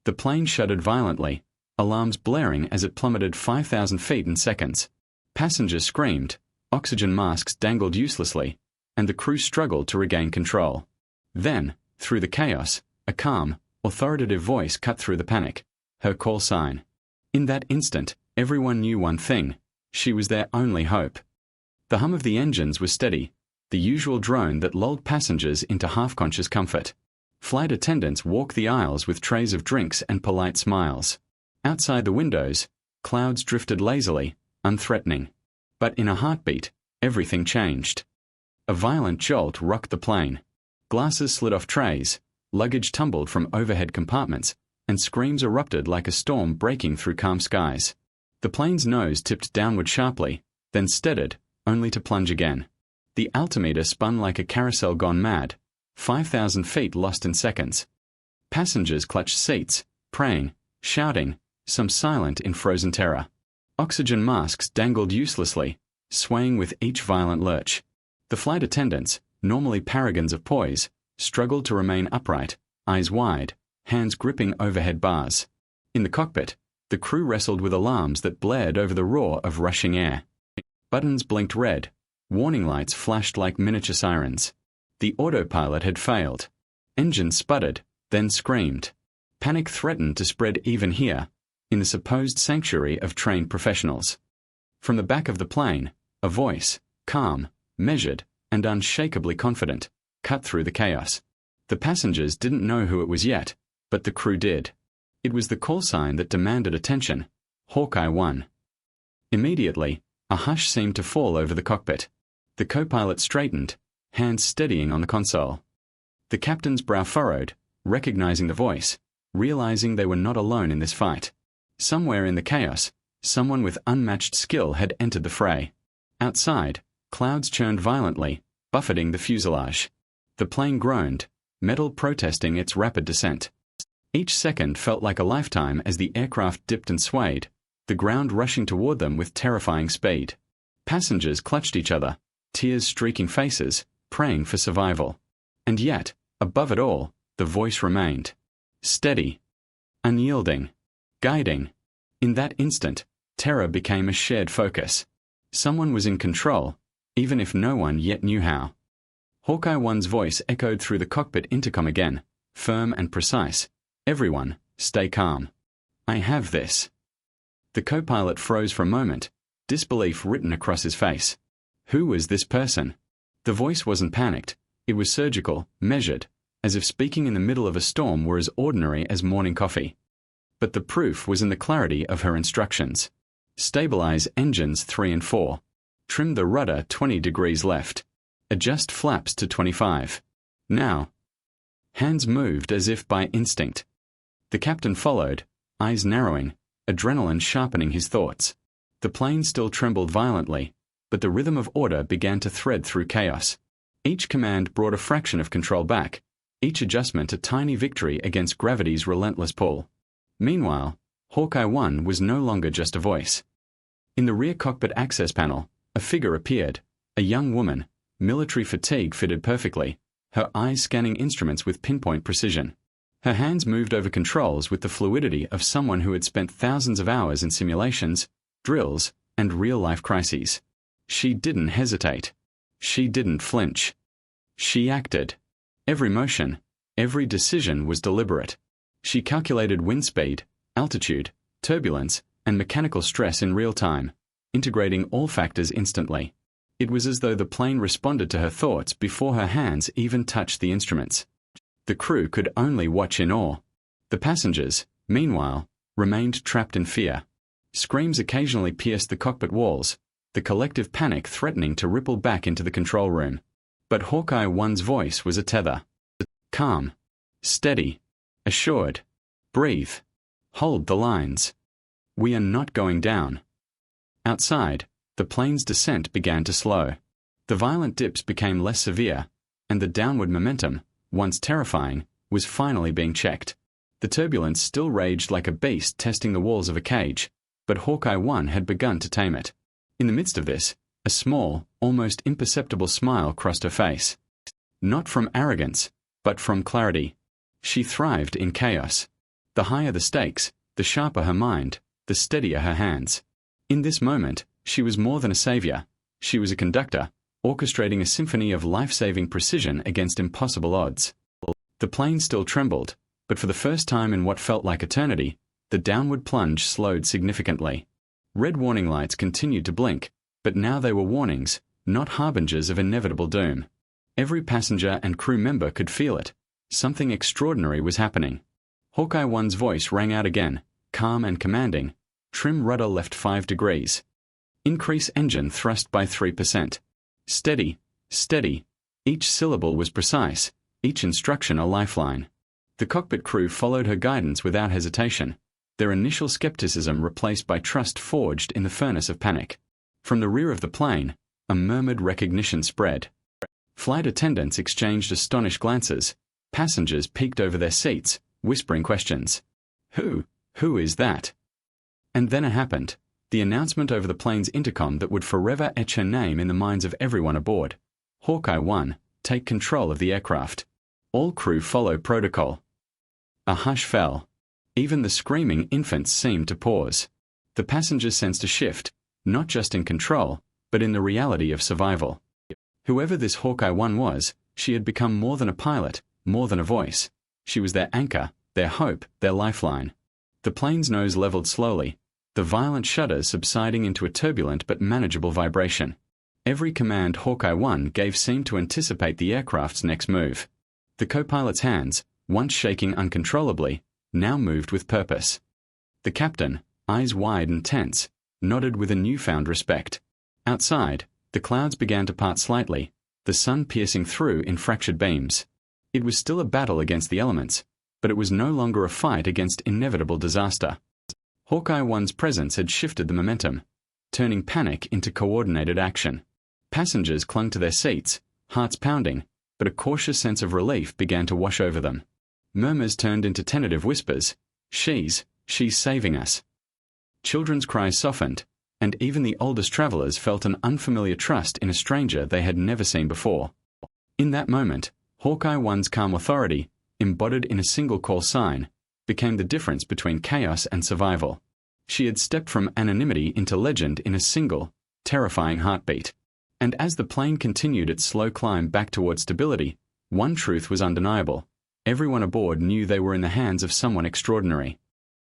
The plane shuddered violently, alarms blaring as it plummeted 5,000 feet in seconds. Passengers screamed, oxygen masks dangled uselessly, and the crew struggled to regain control. Then, through the chaos, a calm, authoritative voice cut through the panic, her call sign. In that instant, everyone knew one thing: she was their only hope. The hum of the engines was steady, the usual drone that lulled passengers into half-conscious comfort. Flight attendants walked the aisles with trays of drinks and polite smiles. Outside the windows, clouds drifted lazily, unthreatening. But in a heartbeat, everything changed. A violent jolt rocked the plane. Glasses slid off trays, luggage tumbled from overhead compartments, and screams erupted like a storm breaking through calm skies. The plane's nose tipped downward sharply, then steadied, only to plunge again. The altimeter spun like a carousel gone mad, 5,000 feet lost in seconds. Passengers clutched seats, praying, shouting, some silent in frozen terror. Oxygen masks dangled uselessly, swaying with each violent lurch. The flight attendants, normally paragons of poise, struggled to remain upright, eyes wide, hands gripping overhead bars. In the cockpit, the crew wrestled with alarms that blared over the roar of rushing air. Buttons blinked red, warning lights flashed like miniature sirens. The autopilot had failed. Engines sputtered, then screamed. Panic threatened to spread even here, in the supposed sanctuary of trained professionals. From the back of the plane, a voice, calm, measured, and unshakably confident, cut through the chaos. The passengers didn't know who it was yet, but the crew did. It was the call sign that demanded attention: Hawkeye 1. Immediately, a hush seemed to fall over the cockpit. The co-pilot straightened, hands steadying on the console. The captain's brow furrowed, recognizing the voice, realizing they were not alone in this fight. Somewhere in the chaos, someone with unmatched skill had entered the fray. Outside, clouds churned violently, buffeting the fuselage. The plane groaned, metal protesting its rapid descent. Each second felt like a lifetime as the aircraft dipped and swayed, the ground rushing toward them with terrifying speed. Passengers clutched each other, tears streaking faces, praying for survival. And yet, above it all, the voice remained. Steady. Unyielding. Guiding. In that instant, terror became a shared focus. Someone was in control, even if no one yet knew how. Hawkeye 1's voice echoed through the cockpit intercom again, firm and precise. Everyone, stay calm. I have this. The co-pilot froze for a moment, disbelief written across his face. Who was this person? The voice wasn't panicked. It was surgical, measured, as if speaking in the middle of a storm were as ordinary as morning coffee. But the proof was in the clarity of her instructions. Stabilize engines 3 and 4. Trim the rudder 20 degrees left. Adjust flaps to 25. Now. Hands moved as if by instinct. The captain followed, eyes narrowing, adrenaline sharpening his thoughts. The plane still trembled violently, but the rhythm of order began to thread through chaos. Each command brought a fraction of control back, each adjustment a tiny victory against gravity's relentless pull. Meanwhile, Hawkeye 1 was no longer just a voice. In the rear cockpit access panel, a figure appeared, a young woman, military fatigue fitted perfectly, her eyes scanning instruments with pinpoint precision. Her hands moved over controls with the fluidity of someone who had spent thousands of hours in simulations, drills, and real-life crises. She didn't hesitate. She didn't flinch. She acted. Every motion, every decision was deliberate. She calculated wind speed, altitude, turbulence, and mechanical stress in real time, integrating all factors instantly. It was as though the plane responded to her thoughts before her hands even touched the instruments. The crew could only watch in awe. The passengers, meanwhile, remained trapped in fear. Screams occasionally pierced the cockpit walls, the collective panic threatening to ripple back into the control room. But Hawkeye 1's voice was a tether. Calm. Steady. Assured. Breathe. Hold the lines. We are not going down. Outside, the plane's descent began to slow. The violent dips became less severe, and the downward momentum, once terrifying, was finally being checked. The turbulence still raged like a beast testing the walls of a cage, but Hawkeye 1 had begun to tame it. In the midst of this, a small, almost imperceptible smile crossed her face. Not from arrogance, but from clarity. She thrived in chaos. The higher the stakes, the sharper her mind, the steadier her hands. In this moment, she was more than a savior. She was a conductor, orchestrating a symphony of life-saving precision against impossible odds. The plane still trembled, but for the first time in what felt like eternity, the downward plunge slowed significantly. Red warning lights continued to blink, but now they were warnings, not harbingers of inevitable doom. Every passenger and crew member could feel it. Something extraordinary was happening. Hawkeye 1's voice rang out again, calm and commanding. Trim rudder left 5 degrees. Increase engine thrust by 3%. Steady, steady. Each syllable was precise, each instruction a lifeline. The cockpit crew followed her guidance without hesitation, their initial skepticism replaced by trust forged in the furnace of panic. From the rear of the plane, a murmured recognition spread. Flight attendants exchanged astonished glances. Passengers peeked over their seats, whispering questions. Who is that? And then it happened. The announcement over the plane's intercom that would forever etch her name in the minds of everyone aboard. Hawkeye 1, take control of the aircraft. All crew follow protocol. A hush fell. Even the screaming infants seemed to pause. The passengers sensed a shift, not just in control, but in the reality of survival. Whoever this Hawkeye 1 was, she had become more than a pilot, more than a voice. She was their anchor, their hope, their lifeline. The plane's nose leveled slowly, the violent shudders subsiding into a turbulent but manageable vibration. Every command Hawkeye 1 gave seemed to anticipate the aircraft's next move. The co-pilot's hands, once shaking uncontrollably, now moved with purpose. The captain, eyes wide and tense, nodded with a newfound respect. Outside, the clouds began to part slightly, the sun piercing through in fractured beams. It was still a battle against the elements, but it was no longer a fight against inevitable disaster. Hawkeye 1's presence had shifted the momentum, turning panic into coordinated action. Passengers clung to their seats, hearts pounding, but a cautious sense of relief began to wash over them. Murmurs turned into tentative whispers. She's saving us. Children's cries softened, and even the oldest travelers felt an unfamiliar trust in a stranger they had never seen before. In that moment, Hawkeye 1's calm authority, embodied in a single call sign, became the difference between chaos and survival. She had stepped from anonymity into legend in a single, terrifying heartbeat. And as the plane continued its slow climb back toward stability, one truth was undeniable. Everyone aboard knew they were in the hands of someone extraordinary.